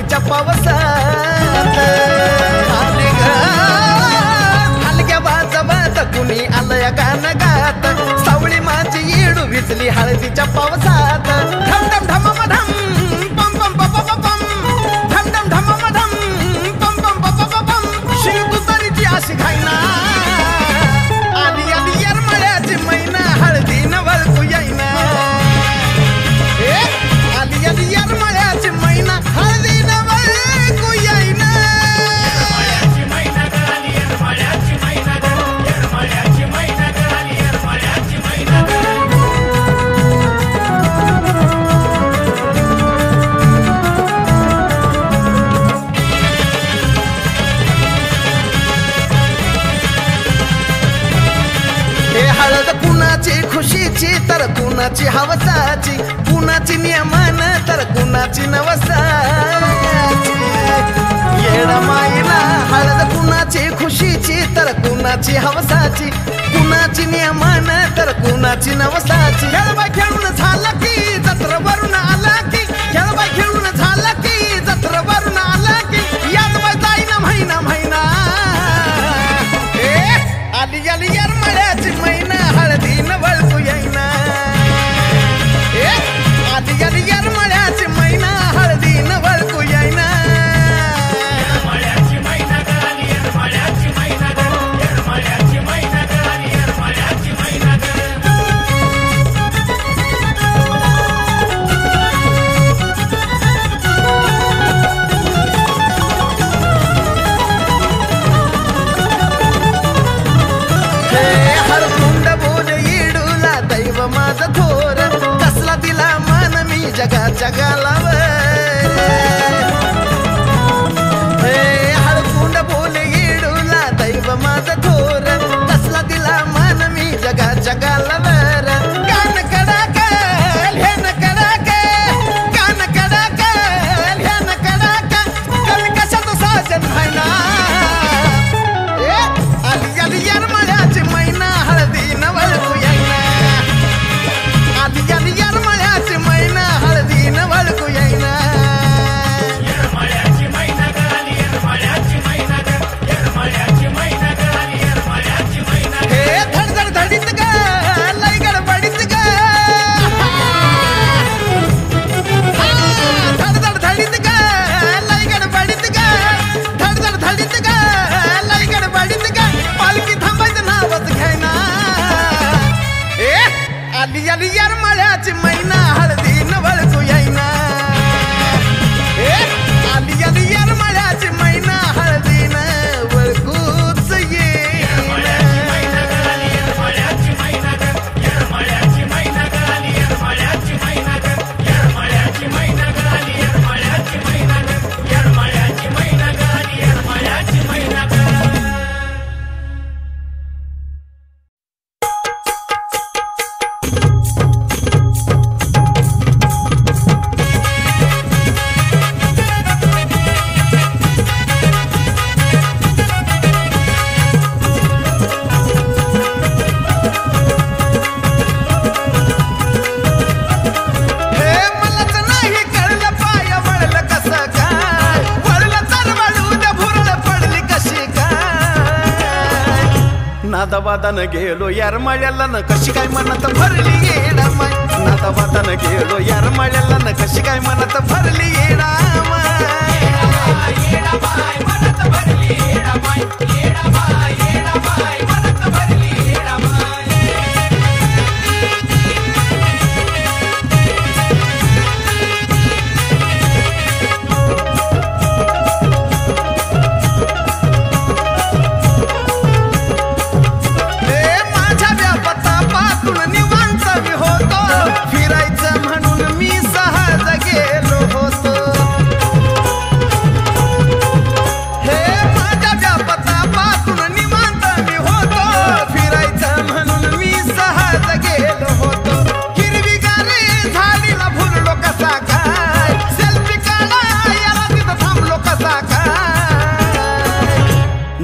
हळदीच्या पावसात आली ग हलग्या बाजाबात कुणी आलया गाणं गात सावळी माझी येडू भिजली हळदीच्या पावसात धम धम धम धम पम पम पम पम पम धम धम धम धम पम पम पम पम पम शिव तुतारीची अशी घाईना आली आली येरमाळ्याची मैना हळदीनं वळकू येईना आली आली येरमाळ्याची मैना हळदीनं वळकू येईना हळद कुणाची खुशीची तर कुणाची हवसाची कुणाची नियमन तर कुणाची नवसाची येडा माईला हळद कुणाची खुशीची तर कुणाची हवसाची कुणाची नियमन तर कुणाची नवसाची खेळबाई खेळून झालं की जत्रवरून आला की खेळबाई खेळून झालं की जत्रवरून आला की याद बाई जाईना महिना महिना आली आली येरमाळ्याची मैना हळदीनं वळकू येईना आली आली येरमाळ्याची मैना हळदीनं वळकू येईना माझा थोर कसला दिला मन मी जगा जगाला हळकुंड बोल येडूला दैव माझा थोर कसला दिला मन मी जगा जगाला वर कान कडाक ह्यान कडाक कान कडाक ह्यान कडाक कमी कशात साजन व्हायना आली आली येरमाळ्याची मैना हळदीनं वळकू येईना आली आली येरमाळ्याची मैना हळदीनं वळकू येईना हे धडधड धडीत ग लय गडबडीत ग धडधड धडीत ग लय गडबडीत ग धडधड धडीत ग लय गडबडीत ग पालखी थांबायचं नावच घ्यायना आली आली येरमाळ्याची मैना हळदीनं वळकू येईना आली आली येरमाळ्याची मैना हळदीनं वळकूच येईना नादावादानं गेलो येरमाळ्याला न कशी काय मनात भरली येडा माय नादावादानं गेलो येरमाळ्याला न कशी काय मनात भरली येडा माय येडा बाय मनात भरली येडा माय येडा बाय मनात भरली येडा माय फिरायचं म्हणून मी सहज गेलो होतो हे माझ्या व्यापतापासून निवांत मी होतो फिरायचं म्हणून मी सहज गेलो होतो हिरवीगार झाडीला भुरलो कसा काय सेल्फी काढायला तिथं थांबलो कसा काय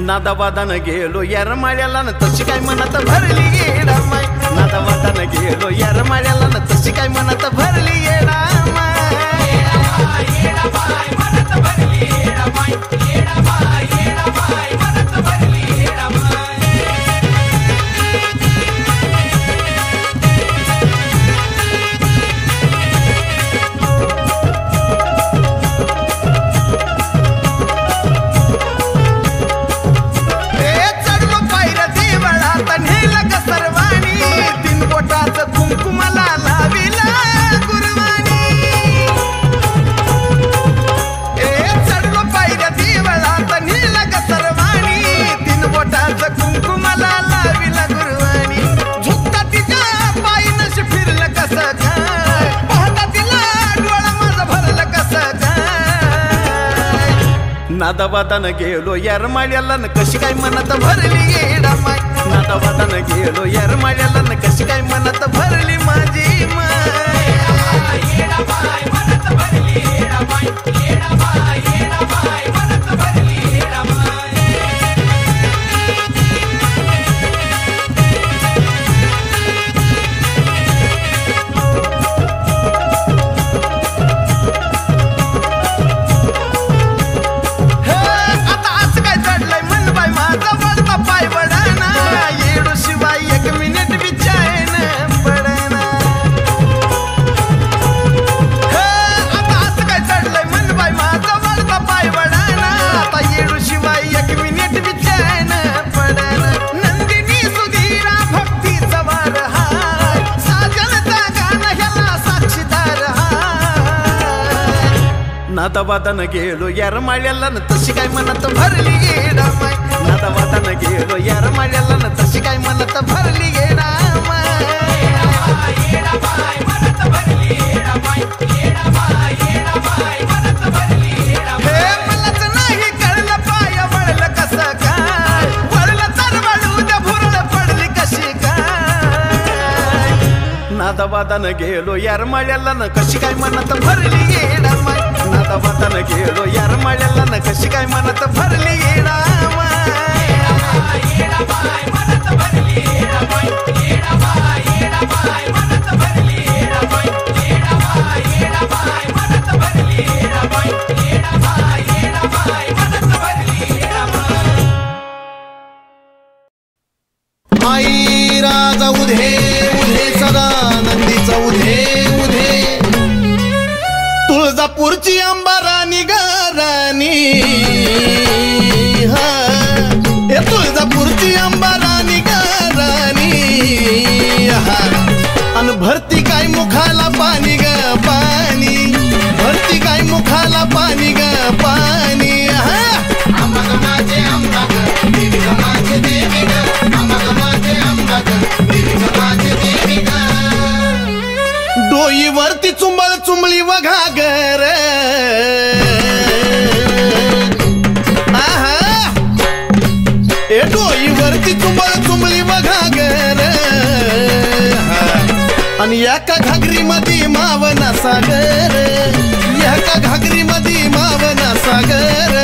नादावादानं गेलो येरमाळ्याला न तशी काय मनात भरली येडा माय नादावादानं गेलो येरमाळ्याला न तशी काय मनात भरली येडा माय नादावादानं गेलो येरमाळ्याला कशी काय मनात भरली येडा माय नादावादानं गेलो येरमाळ्याला कशी काय मनात भरली माझी माय येडा माय मनात भरली येडा माय येडा माय मनात भरली येडा माय नादावादानं गेलो येरमाळ्याला तशी काय मनात भरली येडा माय नादावादानं गेलो येरमाळ्याला तशी काय मनात भरली येडा माय येडा माय मनात भरली येडा माय येडा माय मनात भरली येडा माय हे मलाच नाही कळलं पाय वळलं कसं काय वळलं तर वळू द्या भुरळ पडली कशी काय नादावादानं गेलो येरमाळ्याला कशी काय मनात भरली येडा माय नादावादानं गेलो येरमाळ्याला कशी काय मनात भरली येडा माय येडा माय मनात भरली येडा माय येडा माय मनात भरली येडा माय येडा माय मनात भरली येडा माय येडा माय मनात भरली येडा माय आई राजा उधे उधे सदा नंदीचा उधे उधे तुळजापूरची अंबाराणी गाराणी हा हे तुळजापूरची अंबाराणी गाराणी हा अन भरती काय मुखाला पाणी ग पाणी भरती काय मुखाला पाणी ग पाणी हा अंबा माझे अंबा ग देवी ग माझे देवी ग अंबा माझे अंबा ग देवी ग माझे देवी ग डोईवरती चुंबळ चुंबळी वघागर आहा ए डोईवरती चुंबळ चुंबळी वघागर आणि एका घागरी मध्ये मावना सागर एका घागरी मध्ये मावना सागर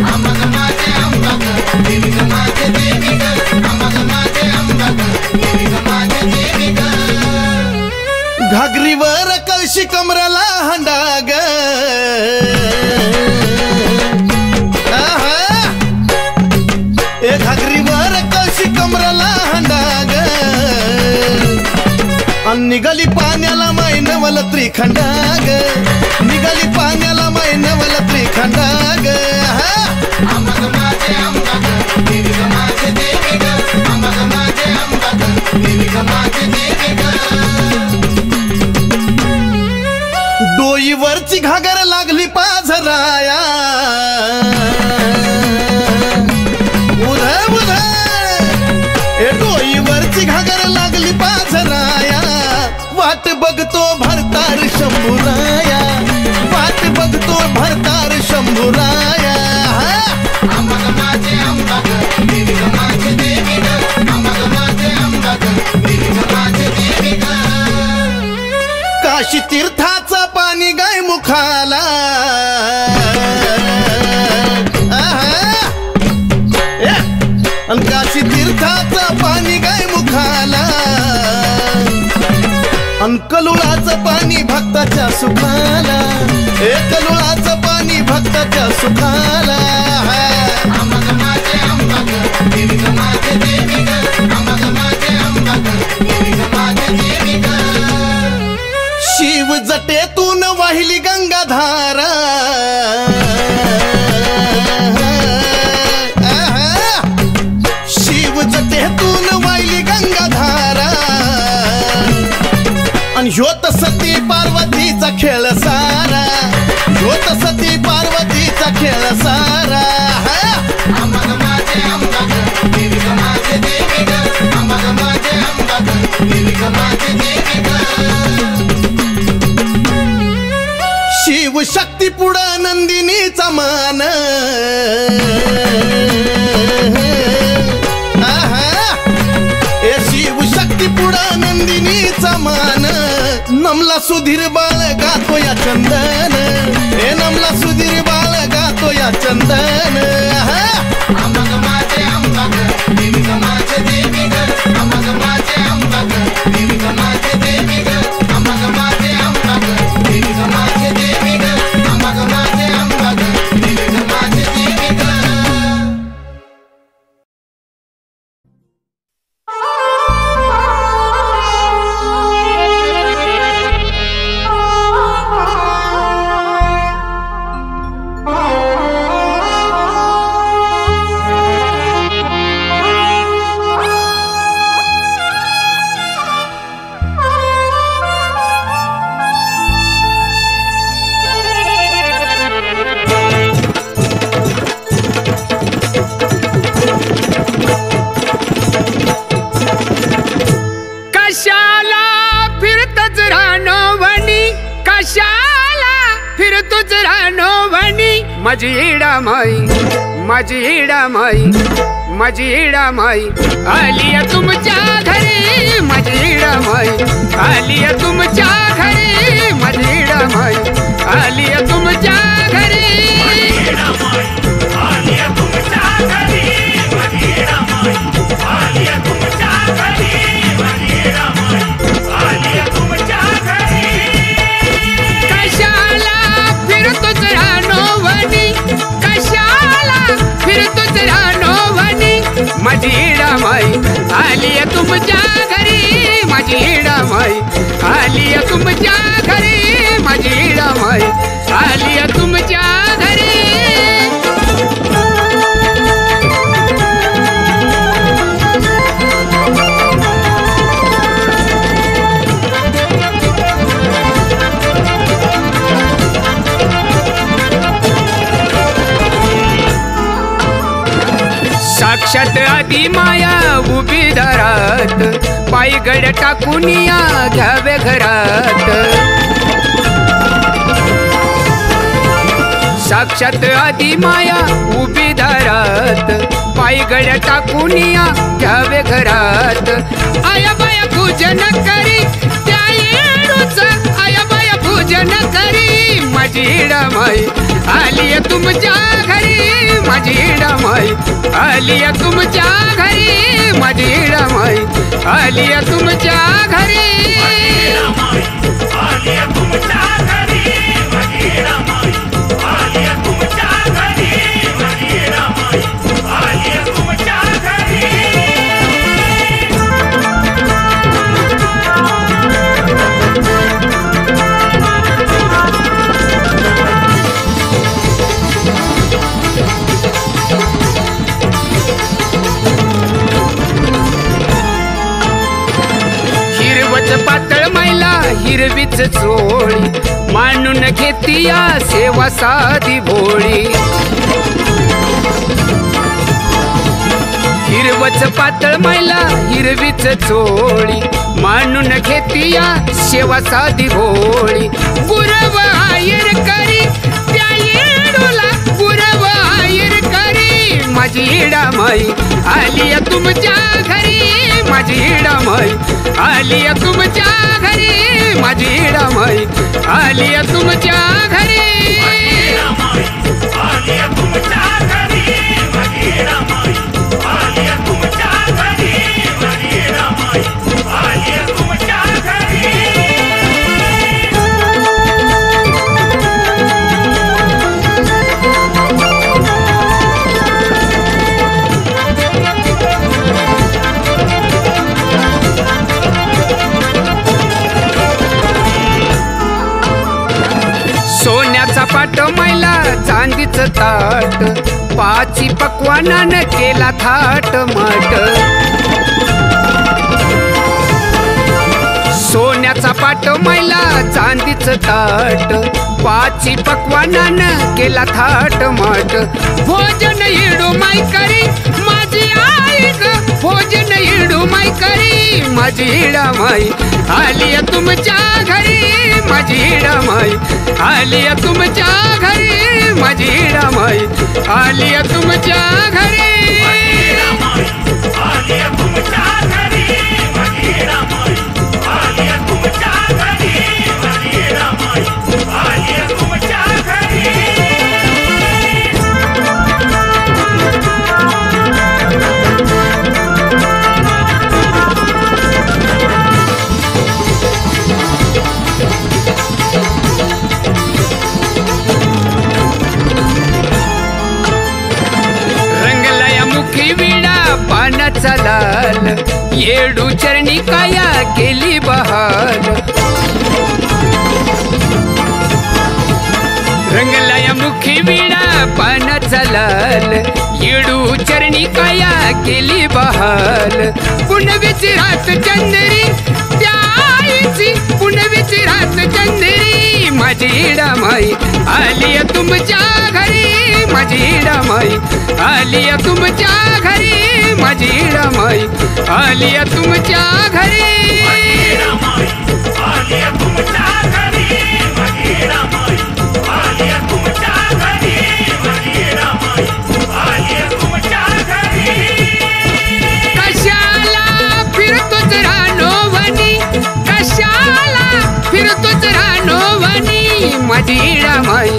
अंबा माझे अंबा ग देवी ग माझे देवी ग अंबा माझे अंबा ग देवी ग माझे देवी ग घागरीवर कळशी कमराला हंडाग ए घागरीवर कळशी कमराला हंडाग निघाली पाण्याला मैनवल त्रिखंडाग निघाली पाण्याला मैनवल त्रिखंडाग अंबा माझे अंबा ग देवी ग माझे देवी ग अंबा माझे अंबा ग देवी ग माझे देवी ग डोईवरची घागर लागली पाझराया उध उध ए डोईवरची घागर लागली पाझराया वाट बघतो भरतार शंभूराया वाट बघतो भरतार शंभूराया अंबा माझे अंबा ग देवी ग माझे देवी ग अंबा माझे अंबा ग देवी ग माझे देवी ग काशी तीर्थाचं पाणी गाय मुखाला काशी तीर्थाचं पाणी गाय मुखाला अन कलुळाचं पाणी भक्ताच्या सुखाला एक लोळाचं पाणी भक्ताच्या सुखाला अंबा ग माझे अंबा ग देवी ग माझे देवी ग अंबा ग माझे अंबा ग देवी ग माझे देवी ग शिव जटेतून वाहिली गंगाधारा शिव जटेतून वाहिली गंगाधारा आणि ह्योत सती पार्वतीचा खेळ सारा ह्योत सती पार्वतीचा खेळ सारा अंबा ग माझे अंबा ग देवी ग माझे देवी ग अंबा ग माझे अंबा ग देवी ग माझे देवी ग शिव शक्ती पुढं नंदिनीचा मान ए शिव शक्ती पुढं नंदिनीचा मान नमला सुधीर बाळ गातो या चंदन ए नमला सुधीर बाळ गातो या चंदन अंबा ग माझे अंबा ग देवी ग माझे देवी ग अंबा ग माझे अंबा ग देवी ग माझे देवी ग अंबा ग माझे अंबा ग देवी ग माझे देवी ग अंबा ग माझे अंबा ग देवी ग माझे देवी ग माझी इडामाई आलिया तुमच्या घरी माझी इडामाई आलिया तुमच्या घरी माझी इडामाई आलिया तुमच्या घरी आलिया तुमच्या घरी माझी इडामाई आलिया तुमच्या घरी माझी इडामाई आलिया तुमच्या घरी कशाला फिरतोच रानो वनी कशाला फिरतोच रानो वनी माझी इडामाई आलिया तुमच्या घरी माझी इडामाई आलिया तुमच्या घरी माझी इडामाई आलिया तुमच्या घरी साक्षात आदी माया उभी दारात पायी गड टाकून या घ्यावे घरात साक्षात आदी माया उभी दारात पायी गड टाकून या घ्यावे घरात आया बाया पूजन करी त्या येडूच आया बाया पूजन करी माझी इडामाई आलिया तुमच्या घरी माझी इडामाई आलिया तुमच्या घरी माझी इडामाई आलिया तुमच्या घरी आलिया तुमच्या घरी माझी इडामाई आलिया तुमच्या घरी माझी इडामाई आलिया तुमच्या घरी पातळ मैला हिरवीच चोळी मांडून घेतिया सेवा साधी भोळी हिरवच पातळ मैला हिरवीच चोळी मांडून घेतिया सेवा साधी भोळी गुरव आयर करी त्या येडूला गुरव आयर करी माझी इडामाई आलिया तुमच्या घरी माझी इडामाई आलिया तुमच्या घरी माझी इडामाई आलिया तुमच्या घरी आलिया तुमच्या घरी माझी इडामाई आलिया तुमच्या घरी माझी इडामाई आलिया तुमच्या घरी ताट पाची पक्वानानं केला थाट माट सोन्याचा पाट मैला चांदीचं ताट पाची पक्वानानं केला थाट माट भोजन इडू माई करी माझी आई ग भोजन इडू माई करी माझी हिडा माई आली तुमच्या घरी माझी हिडा माई आली तुमच्या घरी माझी हिडा माई आली तुमच्या घरी पानाचा लाल येडू चरणी काया केली बहाल रंगलाया मुखी विडा पानाचा लाल येडू चरणी काया केली बहाल पुनवेची रात चंद्री त्या आईची पुनवेची रात चंद्री माझी हिडा माई आली तुमच्या घरी माझी हिडा माई आली तुमच्या घरी माझी हिडा माई आली तुमच्या घरी कशाला फिरतोच रानोवनी कशाला फिरतोच रानोवनी माझी हिडा माई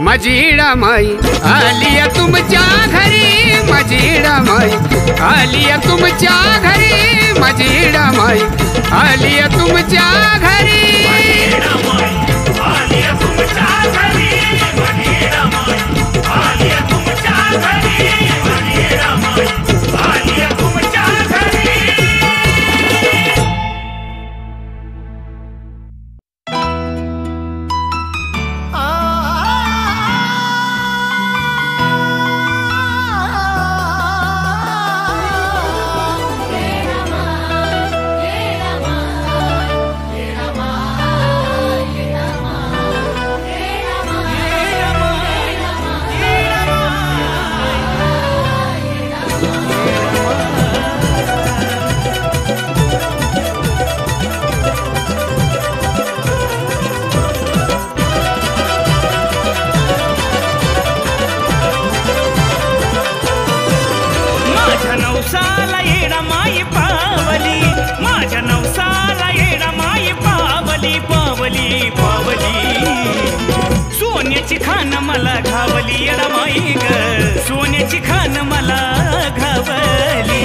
माझी हिडा माई आली तुमच्या घरी माझी हिडा माई आली तुमच्या घरी माझी हिडा माई आली तुमच्या घरी सोन्याची खान मला घावली येडमाई ग सोन्याची खान मला घावली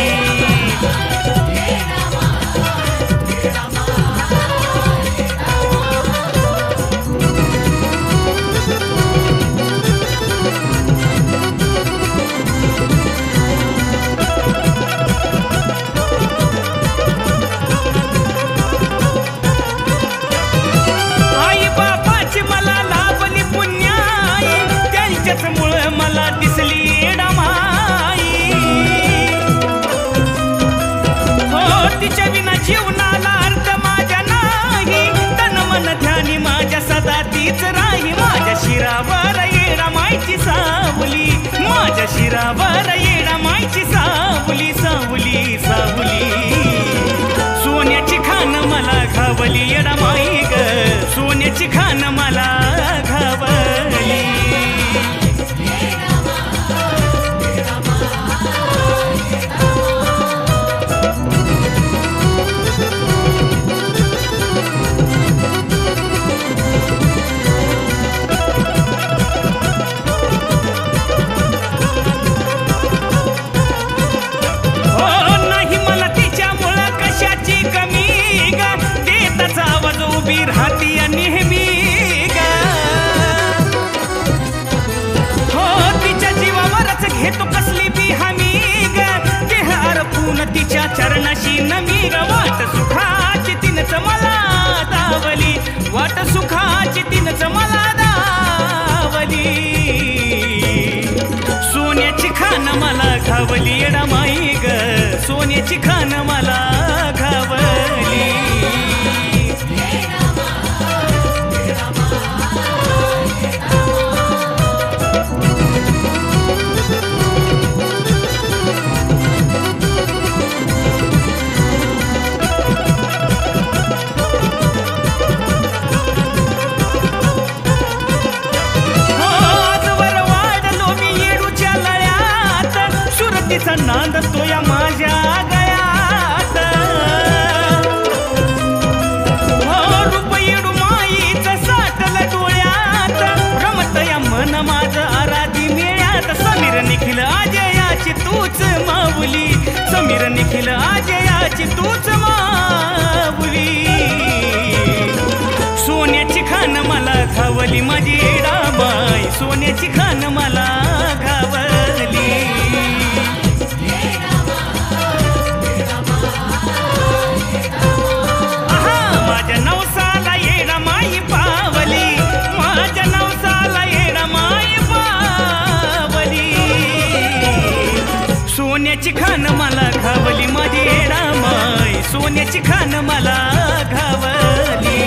मला दिसली येडमाई हो तिच्या विना जीवनाला अर्थ माझ्या नाही तन मन ध्यानी माझ्या सदा तीच राही माझ्या शिरावर येडमाईची सावली माझ्या शिरावर येडमाईची सावली सावली सावली सोन्याची खान मला घावली येडमाई ग सोन्याची खान मला घावली सोन्याची खान मला घावली येडामाई ग सोन्याची खान मला घावली तिचा नांद तो या माझ्या गळ्यात रूप येडू माईचं साठल डोळ्यात रमत या मन माझं आराधी मेळ्यात समीर निखिल आजयाची तूच माऊली समीर निखिल आजयाची तूच माऊली सोन्याची खान मला घावली माझी येडाबाई सोन्याची खान मला घावली माझ्या नवसाला येडामाई पावली माझ्या नवसाला येडामाई पावली सोन्याची खान मला घावली माझी येडामाई सोन्याची खान मला घावली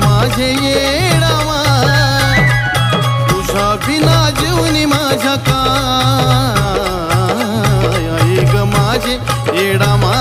माझे येडामा तुझ्या बिना जीवनी माझ्या काय आई ग माझे येडामा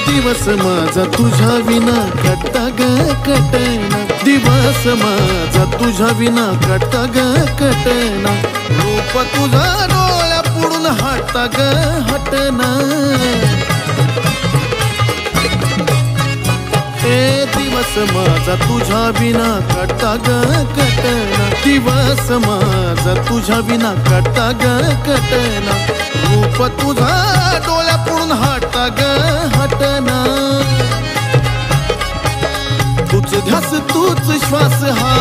दिवस माझा तुझ्या विना कट्टा ग कटना दिवस माझा तुझ्या विना कट्टा ग कटना रूप तुझा डोळ्या पुढून हटा ग हटना दिवस माझा तुझ्या विना कट्टा ग कटना दिवस माझा तुझ्या विना कट्टा ग कटना रूप तुझा डोळ्या पुढून हटा ग हटना तूच ध्यास तूच श्वास हा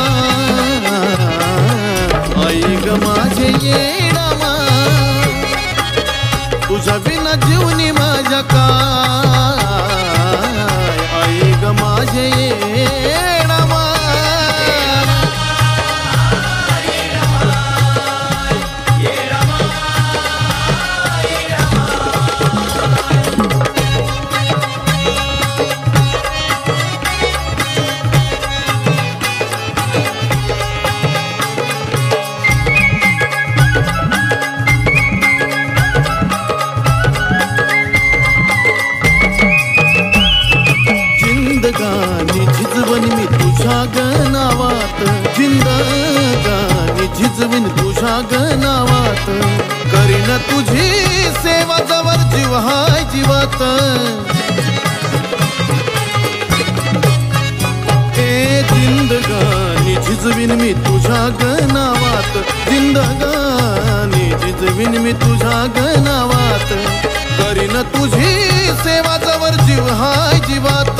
आई ग माझे येडामा तुझ्या विना जीवनी माझ्या काय आई ग माझे येडामा जिंदगानी झिजवीन तुझ्या गनावात करीन तुझी सेवा जवर जीव हाय जीवात जिंदगानी झिजवीन मी तुझ्या गनावात जिंदगानी झिजवीन मी तुझ्या गनावात करीन तुझी सेवा जवर जीव हाय जीवात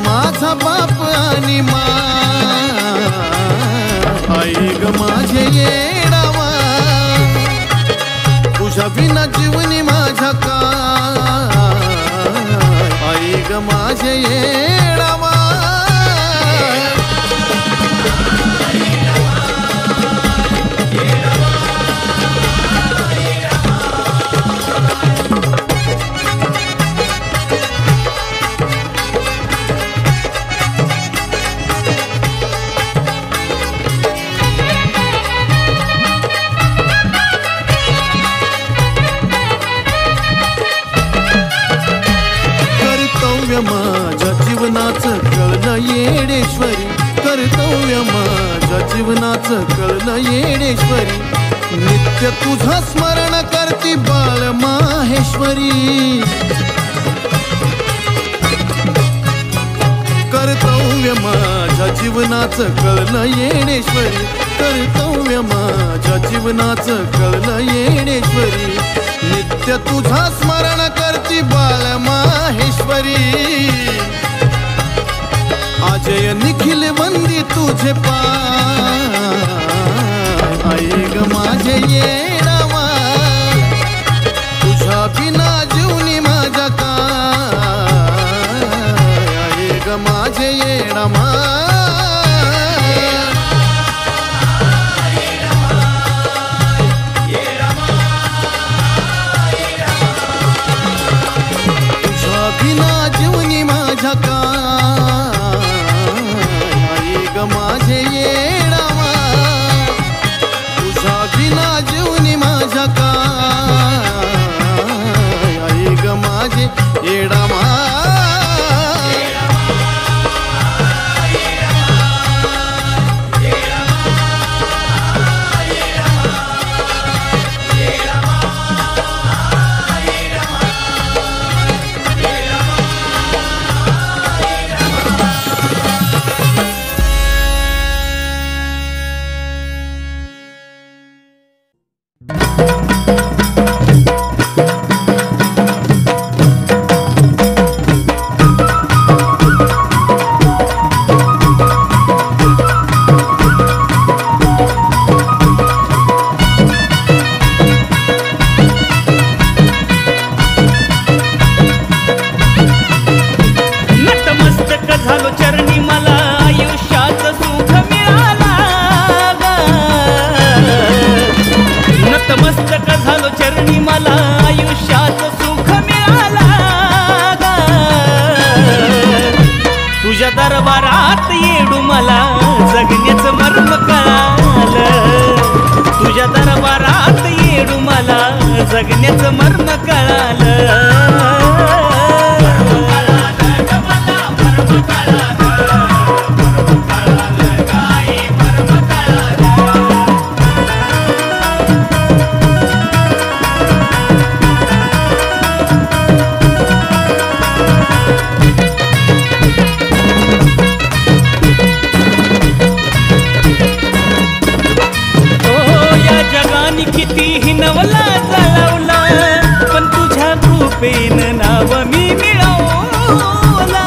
माझा बाप आणि माय कर्तव्य माझ्या जीवनाचं कळलं येडेश्वरी, नित्य तुझं स्मरण करती बाळ माहेश्वरी. कर्तव्य माझ्या जीवनाचं कळलं येडेश्वरी, कर्तव्य माझ्या जीवनाचं कळलं येडेश्वरी, नित्य तुझा स्मरण करती बाळ माहेश्वरी. अजय निखिल वंदी तुझे पाय, आई ग माझे येडामा, तुझ्या बिना जीवनी माझा काय, आई ग माझे येडामा. तुझ्या बिना जीवनी माझा काय, माझे येडामा, तुझ्या बिना जीवनी माझ्या काय, आई ग माझे येडामा. दरबारात येडू मला जगण्याचं मर्म कळालं, तुझ्या दरबारात येडू मला जगण्याचं मर्म कळालं. नवला जळवला पण तुझ्या कृपेनं नाव मी मिळवला.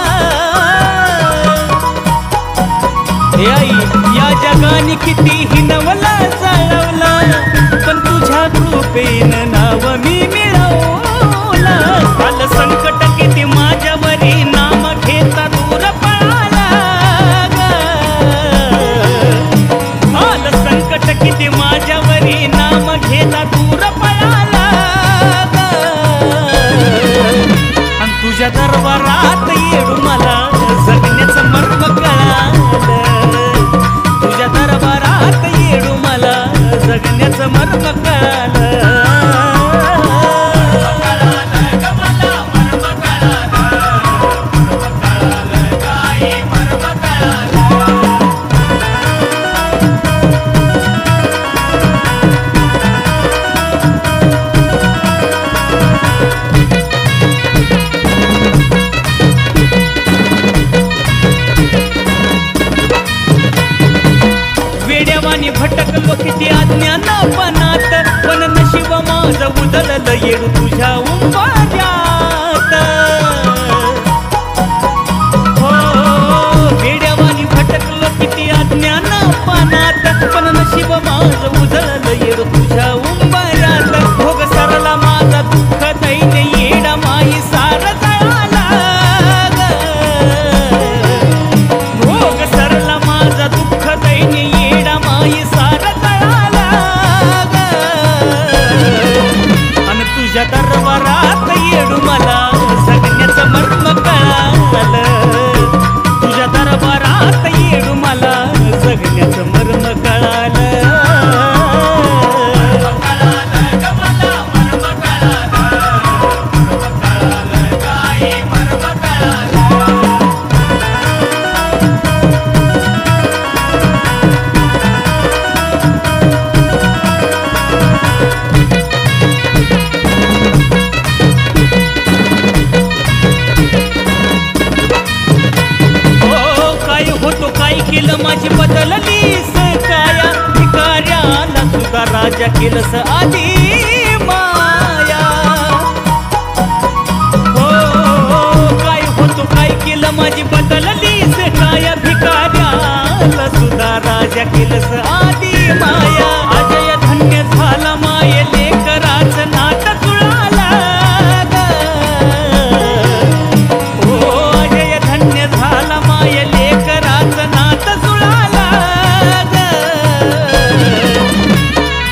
हे आई या जगाने कितीही नवला जळवला पण तुझ्या कृपेनं नाव मी मिळवला. आलं संकट किती माझ्यावरी नाम घेता दूर पळाला, आलं संकट किती माझ्यावरी नाम घेता दूर पळाला. आणि तुझ्या दरबारात येडू मला जगण्याचं मर्म कळालं, तुझ्या दरबारात येडू मला जगण्याचं मर्म कळालं. भटकलो किती अज्ञानपणात पण नशीब माझं उजळलं येडू तुझ्या उंबऱ्यात. हो वेड्यावानी भटकलो किती अज्ञानपणात पण नशीब माझं उजळलं येडू तुझ्या उंबऱ्यात. भोग सरला माझा दुःख दैन्य येडा माई सार जळाला, भोग सरला माझा दुःख दैन्य येडा माई सार जळाला. आणि तुझ्या दरबारात येडू मला जगण्याचं मर्म कळालं, तुझ्या दरबारात येडू मला जगण्याचं मर्म कळालं. बदललीस काया भिकाऱ्याला सुद्धा राजा केलंस आधी माया हो काय होतो काय केलं माझी बदललीस काया भिकाऱ्याला सुद्धा राजा केलंस आधी माया अजय धन्य झाला माये लेकराच नात जुळाला हो अजय धन्य झाला माये लेकराच नात जुळाला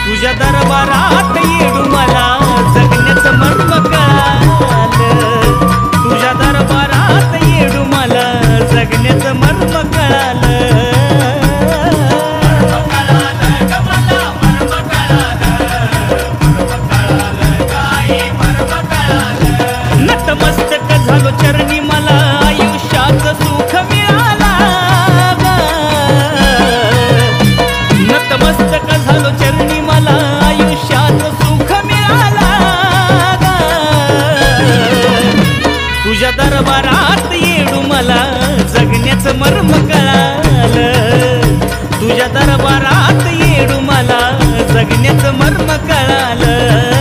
तुझ्या दरबारात येडू मला जगण्याचं मर्म कळालं तुझ्या दरबारात येडू मला जगण्याचं मर्म कळालं नतमस्तक झालो चरणी मला आयुष्याचं सुख मिळाला नतमस्तक झालो चरणी मला आयुष्याचं सुख मिळाला तुझ्या दरबारात येडू मला जगण्याचं मर्म कळालं तुझ्या दरबारात येडू मला जगण्याचं मर्म कळालं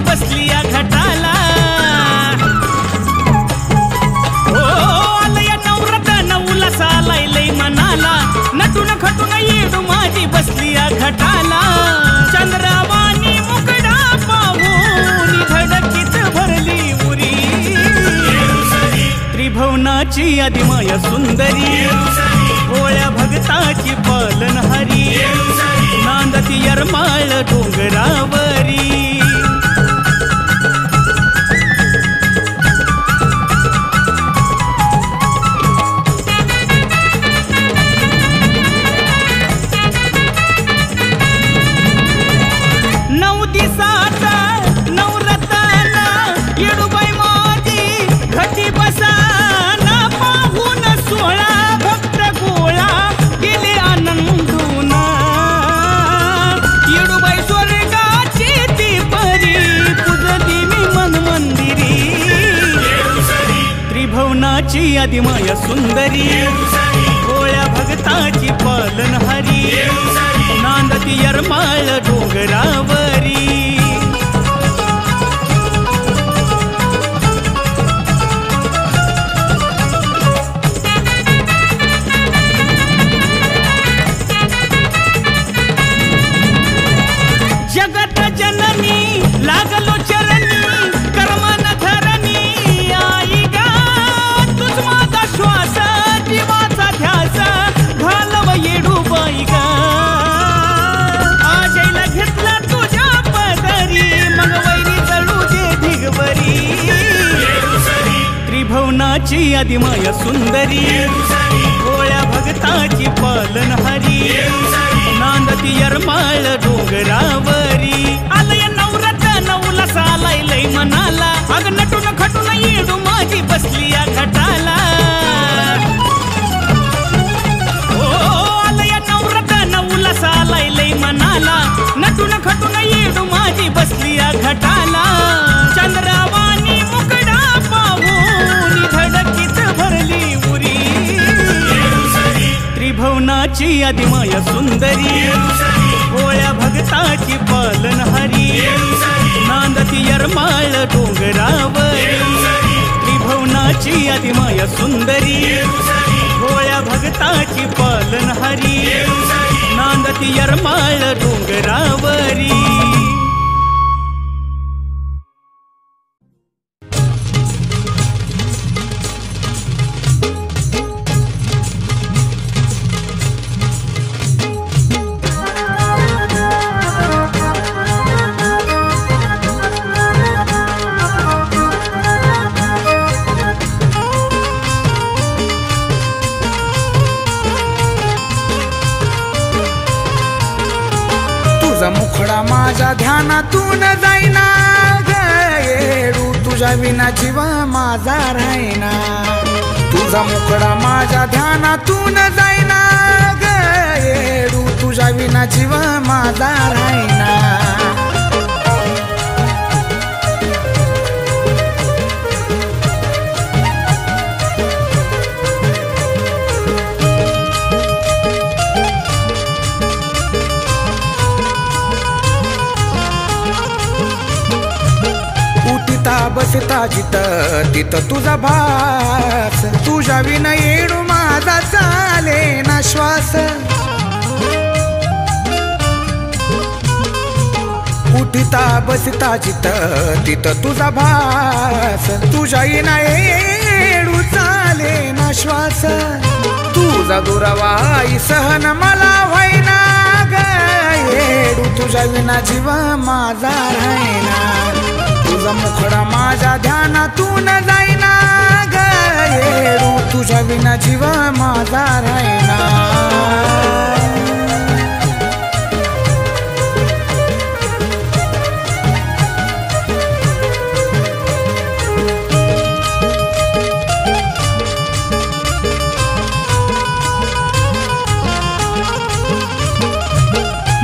बसली या घाटाला हो आलया नवरात नवला सालाय लय मनाला नटून खटून येडू माझी बसली या घाटाला चंद्रावानी मुकडा पाहून धडकीच भरली उरी त्रिभुवनाची आदिमाया सुंदरी भोळ्या भगताची पालनहारी नांदती यरमाळ डोंगरावरी त्रिभुवनाची आदिमाया सुंदरी भोळ्या भगताची पालनहारी नांदती यरमाळ डोंगरावरी जगत जननी लागलो चरणी कर्मन धरणी आई गा तुझ माझा श्वास जीवाचा ध्यास घालव येडू बाई गा आजईला घेतला तुझ्या पदरी मग वैरी जळू दे ढिगवरी त्रिभुवनाची आदिमाया सुंदरी भोळ्या भगताची पालनहारी नांदती यरमाळ डोंगरावरी आलय नवरात नवला सालाय लय मनाला अग नटून खटून येडू माझी बसली या घाटाला ओ आलय नवरात नवला सालाय लय मनाला नटून खटून येडू माझी बसली या घाटाला चंद्रावानी मुकडा पाहून धडकीच भरली उरी त्रिभुवनाची आदिमाया सुंदरी भोळ्या भगताची पालनहारी नांदती यरमाळ डोंगरावरी त्रिभुवनाची आदिमाया सुंदरी भोळ्या भगताची पालनहारी नांदती यरमाळ डोंगरावरी ध्यानातून जाईना ग येडू तुझ्या विना जीव माझा राहीना तुझा मुखडा माझ्या ध्यानातून जाईना ग येडू तुझ्या विना जीव माझा राहीना बसता जिथं तिथं तुझा भास तुझ्या विना येडू माझा चाले ना श्वास उठता बसता जिथं तिथं तुझा भास तुझ्या विना येडू चाले ना श्वास तुझा दुरावाई सहन मला व्हायना ग येडू तुझ्या विना जीव माझा राहीना तुझा मुखडा माझ्या ध्यानातून जाईना ग येडू तुझ्या विना जीव माझा राहीना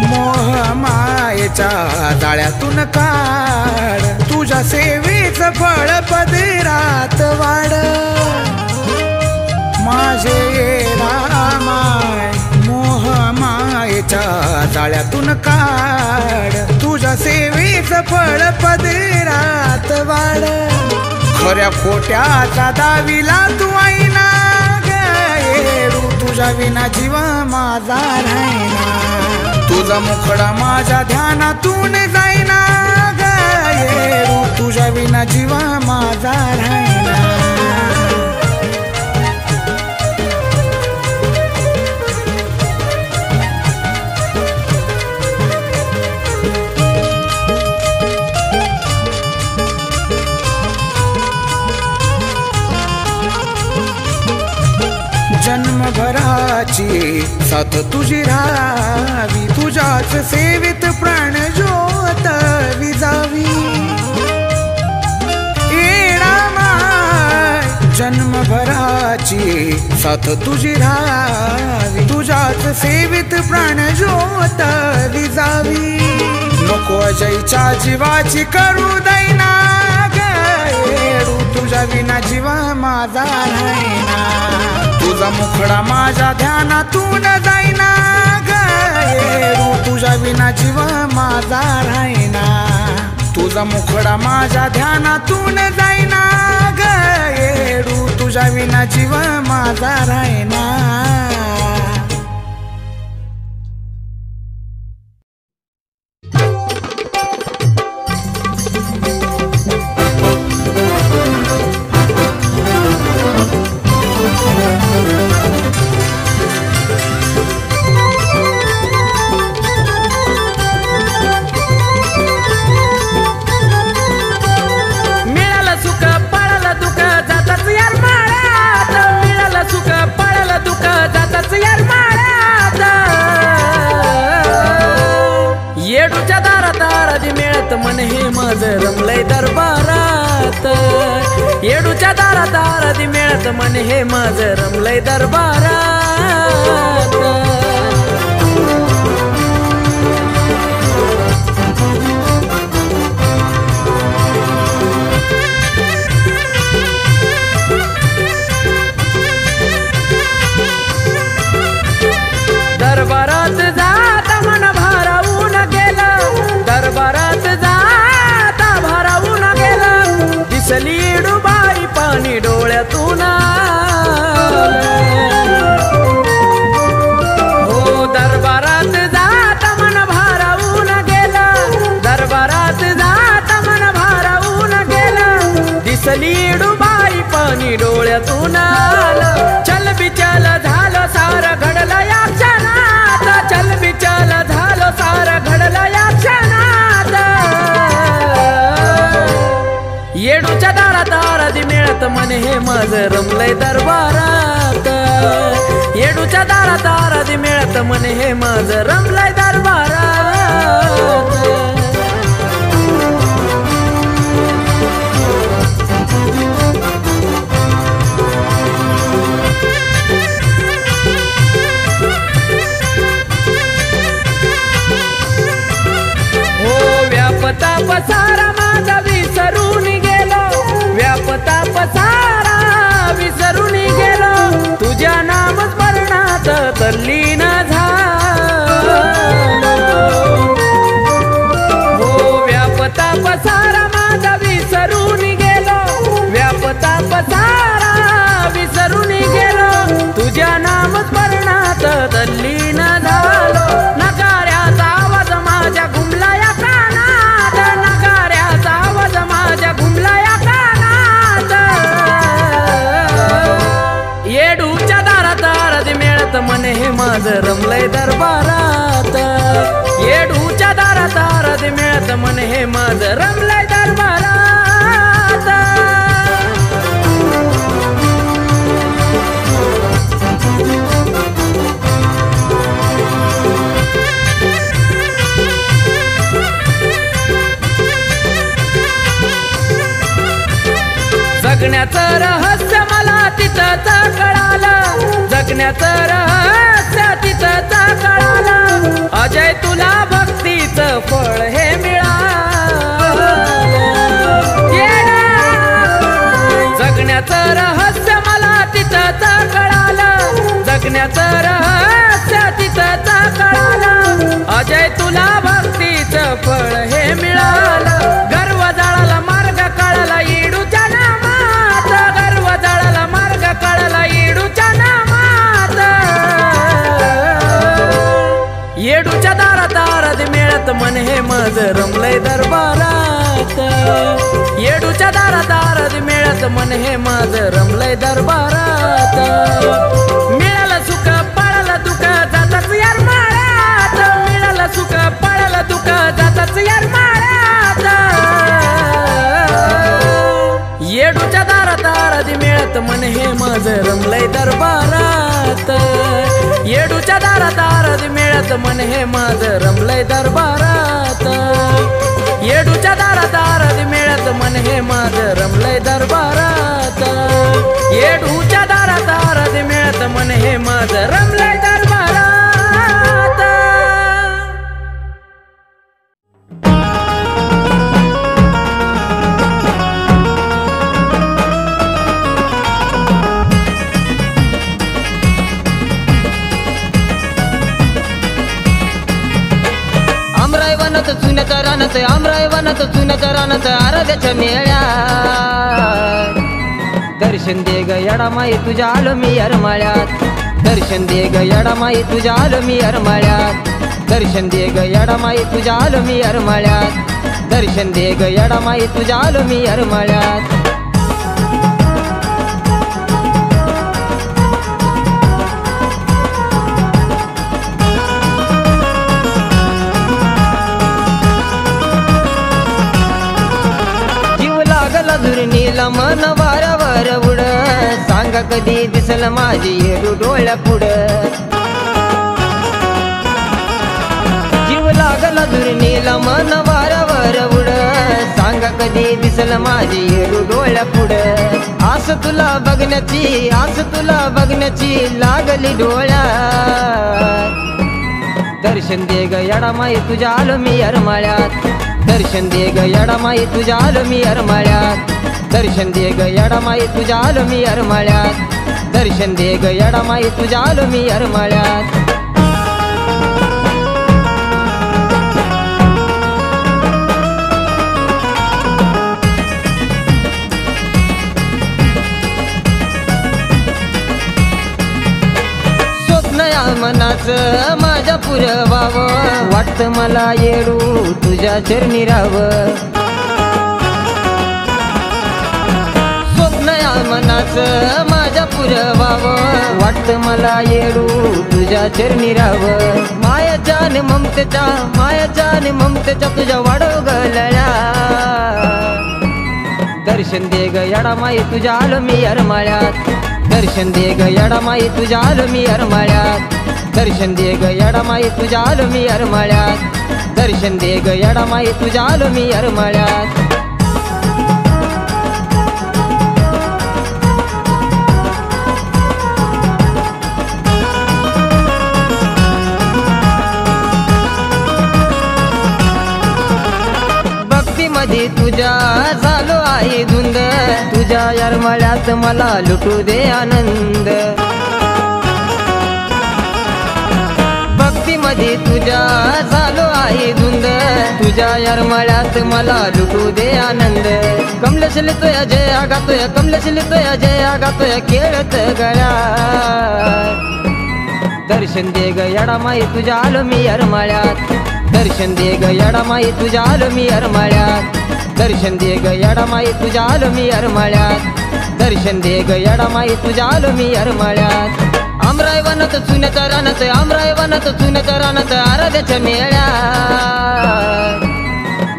मोह मायेच्या जाळ्यातून काढ तुझ्या सेवेच फळ पदरात वाढ माझे रामाय मोह मायेच्या जाळ्यातून काढ तुझ्या सेवेच फळ पदरात वाढ खऱ्या खोट्याचा दाविला तू आईना ग येडू तुझ्या विना जीव माझा राहीना तुझा मुखडा माझ्या ध्यानातून जाईना ग येडू तुझ्या विना जीव माझा राहीना जन्मभराची साथ तुझी राहावी तुझ्याच सेवेत प्राण ज्योत विजावी जन्मभराची साथ तुझी राहावी तुझ्याच सेवेत प्राण ज्योत विजावी नको अजयच्या जीवाची करू दैना ग येडू तुझ्या विना जीव माझा राहीना तुझा मुखडा माझ्या ध्यानातून जाईना ग येडू तुझ्या विना जीव माझा राहीना तुझा मुखडा माझ्या ध्यानातून जाईना ग येडू तुझ्या विना जीव माझा राहीना मन हे माझं रमलंय दरबारात येडूच्या दारात आरती मिळत मन हे माझं रमलंय दरबारात दरबारात जात मन भारावून गेलं दरबारात जाता भारावून गेलं दिसली येडूबाई पाणी डोळ्यातून हो दरबारात जात मन भारावून गेलं दरबारात जात मन भारावून गेलं दिसली येडूबाई पाणी डोळ्यातून चल बिचल झालं सार घडलं या क्षणात चल बिचल झालं सार घडलं या क्षणात येडूच्या दारात आरती मिळत मन हे माझं रमलंय दरबारात येडूच्या दारात आरती मिळत मन हे माझं रमलंय दरबारात माझं रमलंय दरबारात. जगण्याचं रहस्य मला तिथंच कळालं, जगण्याचं रहस्य तिथंच कळालं. अजय तुला भक्तीचं फळ हे मिळालं. जगण्याचं रहस्य मला तिथंच कळालं, जगण्याचं रहस्य तिथंच कळालं. अजय तुला भक्तीचं फळ हे मिळालं. गर्व जाळाला मार्ग कळला येडूच्या नामात, गर्व जाळाला मार्ग कळला येडूच्या नामात. येडूच्या दारात आराध मिळत मन हे माझं रमलंय दरबारात. येडूच्या दारात आराध मिळत मन हे माझं रमलंय दरबारात. मिळालं सुख पळालं दुःख जातच यार माळ्यात, मिळालं सुख पळालं दुःख जातच यार माळ्यात. येडूच्या दारात आराध मिळत मन हे माझं रमलंय दरबारात. येडूच्या दारात आराध मिळत मन हे माझं रमलंय दरबारात. येडूच्या दारात आराध मिळत मन हे माझं रमलंय दरबारात. येडूच्या दारात आराध मिळत मन हे माझं रमलंय दरबारात. चुन्याच्या रानात आमराय वनात चुन्याच्या रानात आराध्याच्या मेळ्या. दर्शन दे ग येडा माई तुझ्या आलो मी अरमाळ्यात. दर्शन दे ग येडा माई तुझ्या आलो मी अरमाळ्यात. दर्शन दे ग येडा माई तुझ्या आलो मी अरमाळ्यात. दर्शन दे ग येडा माई तुझ्या आलो मी अरमाळ्यात. नीला मन वारावर उड सांगा कधी दिसल माझी येडू डोळ्या पुढं. जीव लागला दुर्नीला मन वारावर उड सांगा कधी दिसल माझी येडू डोळ्या पुढं. आस तुला बघण्याची आस तुला बघण्याची लागली डोळ्या. दर्शन दे ग येडा माई तुझ्या आलो मी अरमाळ्यात. दर्शन दे ग येडा माई तुझ्या आलो मी अरमाळ्यात. दर्शन दे ग येडा माई तुझ्या आलो मी अरमाळ्यात. दर्शन दे ग येडा माई तुझ्या आलो मी अरमाळ्यात. मनाचं माझ्या पुरवावं वाटतं मला येडू तुझ्या चरणी राहावं. स्वप्न या मनाचं माझ्या पुरवावं वाटतं मला येडू तुझ्या चरणी राहावं. मायाच्या आणि ममतेच्या तुझ्या वाढव गळल्या. दर्शन दे ग येडा माई तुझ्या आलो मी अरमाळ्यात. दर्शन दे ग येडा माई तुझ्या आलो मी अरमाळ्यात. दर्शन दे ग येडा माई तुझ्या आलो मी अरमाळ्यात. दर्शन दे ग येडा माई तुझ्या आलो मी अरमाळ्यात. भक्तीमध्ये तुझ्या झालो आहे धुंद. तुझ्या अरमाळ्यात मला लुटू दे आनंद. भक्तीमध्ये तुझ्या झालो आहे धुंद. तुझ्या अरमाळ्यात मला लुटू दे आनंद. कमलेश लिहितोय जया गातोय कमलेश लिहितोय जया गातोय खेळत गळ्या. दर्शन दे ग येडा माई तुझ्या आलो मी अरमाळ्यात. दर्शन दे ग येडा माई तुझ्या आलो मी अरमाळ्यात. दर्शन दे ग येडा माई तुझ्या आलो मी अरमाळ्यात. दर्शन दे ग येडा माई तुझ्या आलो मी अरमाळ्यात. आमराय वनात चुन्याच्या रानात आमराय वनात चुन्याच्या रानात आराध्याच्या मेळ्या.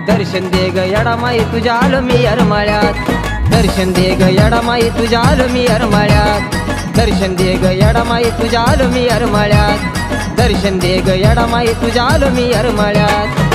दर्शन दे ग येडामाई तुझ्या आलो मी येरमाळ्यात दर्शन दे ग येडामाई तुझ्या आलो मी येरमाळ्यात दर्शन दे ग येडामाई तुझ्या आलो मी येरमाळ्यात दर्शन दे ग येडामाई तुझ्या आलो मी येरमाळ्यात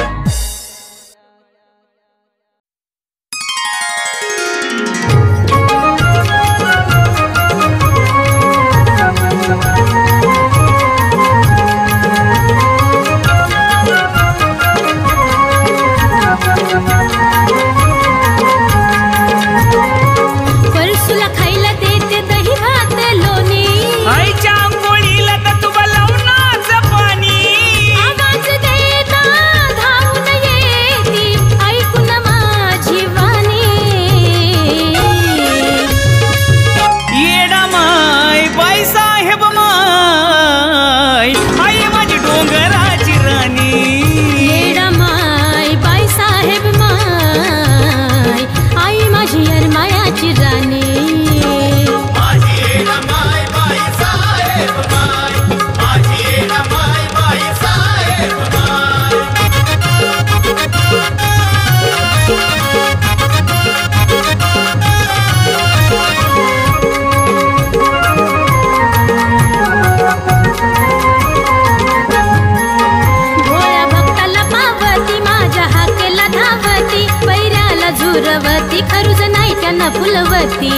झुरवती खरुज नाही त्यांना फुलवती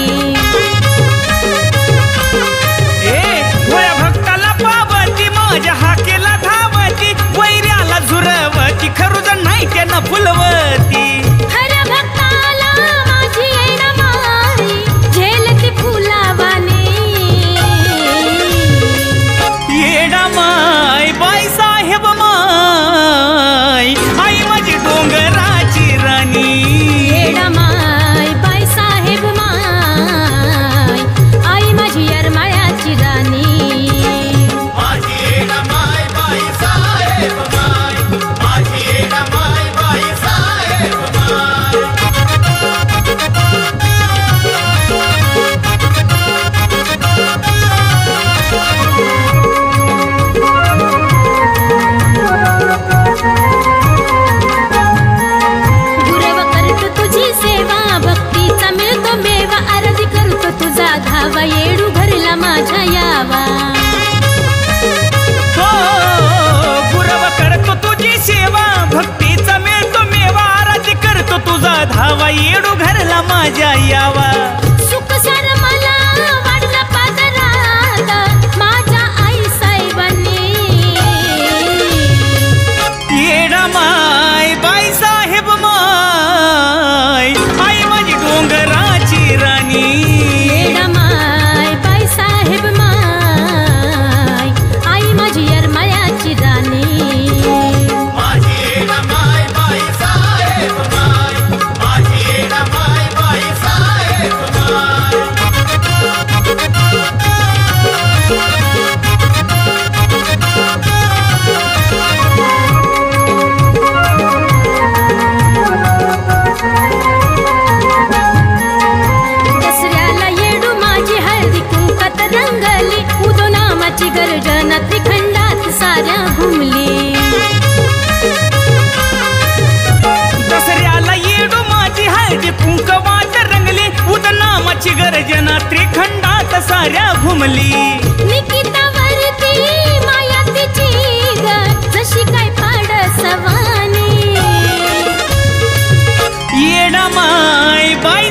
गोळ्या भक्ताला पावती माझ्या हाकेला धावती वैऱ्याला झुरवती खरुज नाही त्यांना फुलवती खऱ्या भक्ताला माझी येणा माई झेलती फुलावाने येडा माय बाई साहेब माय आई माझी डोंगराची राणी माय बाई साहेब माय आई माझी येरमाळ्याची राणी माझी माय बाई साहेब माय माझी माय बाई साहेब माय भक्तीचा मिळतो मेवा आरती करतो तुझा धावा येडू घरला माझ्या यावा हो गुरव करतो तुझी सेवा भक्तीचा मिळतो मेवा आरती करतो तुझा धावा येडू घरला माझ्या यावा सुख सर मला वाढला पादरात माझ्या आई साहेबांनी येडा माय बाई साहेब माय आई माझी डोंगराची राणी येडा माय बाई साहेब माय आई माझी येरमाळ्याची राणी माझी माय बाई साहेब माय माझी माय बाई साहेब माय दसऱ्याला येडू माझी हळदी कुंकात रंगली उदो नामाची गर्जना त्रिखंडात साऱ्या घुमली दसऱ्याला येडू माझी हळदी कुंकवात रंगली उद नामाची गर्जना त्रिखंडात साऱ्या घुमली निकितावरती माया तिची ग जशी काय पाडसवानी येडा माय बाई